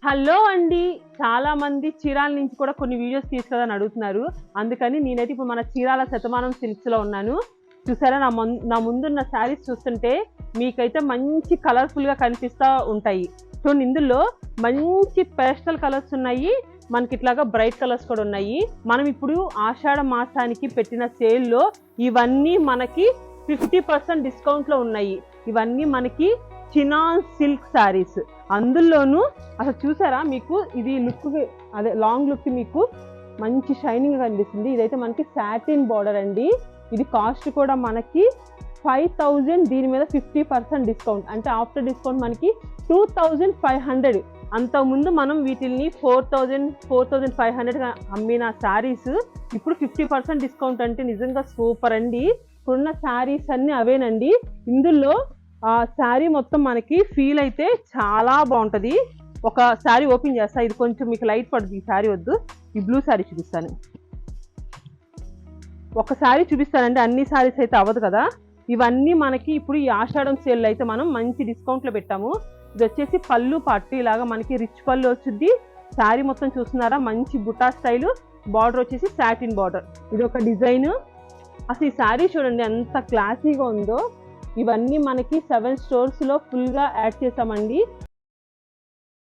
Hello అండి, చాలా మంది చీరాల నుంచి కూడా కొన్ని వీడియోస్ తీసుకుని అడుగుతున్నారు. అందుకని నేనైతే ఇప్పుడు మన చీరాల శతమానం సిల్క్స్ లో ఉన్నాను. చూసారా, నా ముందున్న శారీస్ చూస్తుంటే మీకైతే మంచి కలర్ఫుల్ గా కనిపిస్తూ ఉంటాయి. చూడండి, ఇందులో మంచి పేస్టల్ కలర్స్ ఉన్నాయి, మనకి ఇట్లాగా బ్రైట్ కలర్స్ కూడా ఉన్నాయి. మనం ఇప్పుడు ఆషాఢ మాసానికి పెట్టిన సేల్లో ఇవన్నీ మనకి 50% డిస్కౌంట్ లో ఉన్నాయి. ఇవన్నీ మనకి చినాన్ సిల్క్ శారీస్. అందులోనూ అసలు చూసారా, మీకు ఇది లుక్, అదే లాంగ్ లుక్ మీకు మంచి షైనింగ్ కనిపిస్తుంది. ఇదైతే మనకి సాటిన్ బార్డర్ అండి. ఇది కాస్ట్ కూడా మనకి 5000. దీని మీద 50% డిస్కౌంట్, అంటే ఆఫ్టర్ డిస్కౌంట్ మనకి 2500. అంతకుముందు మనం వీటిల్ని 4500 అమ్మిన శారీస్ ఇప్పుడు 50% డిస్కౌంట్ అంటే నిజంగా సూపర్ అండి. ఇప్పుడున్న శారీస్ అన్ని అవేనండి. ఇందులో ఆ శారీ మొత్తం మనకి ఫీల్ అయితే చాలా బాగుంటుంది. ఒక శారీ ఓపెన్ చేస్తా, ఇది కొంచెం మీకు లైట్ పడుతుంది. ఈ శారీ వద్దు, ఈ బ్లూ శారీ చూపిస్తాను. ఒక శారీ చూపిస్తానండి, అన్ని శారీస్ అయితే అవ్వదు కదా. ఇవన్నీ మనకి ఇప్పుడు ఈ ఆషాఢం సేల్ అయితే మనం మంచి డిస్కౌంట్లో పెట్టాము. ఇది వచ్చేసి పళ్ళు పట్టు లాగా మనకి రిచ్ పళ్ళు వచ్చింది. శారీ మొత్తం చూస్తున్నారా, మంచి బుటా స్టైల్, బార్డర్ వచ్చేసి సాటిన్ బార్డర్. ఇది ఒక డిజైన్. అసలు ఈ శారీ చూడండి ఎంత క్లాసీగా ఉందో. ఇవన్నీ మనకి 7 స్టోర్స్ లో ఫుల్ గా యాడ్ చేసామండి.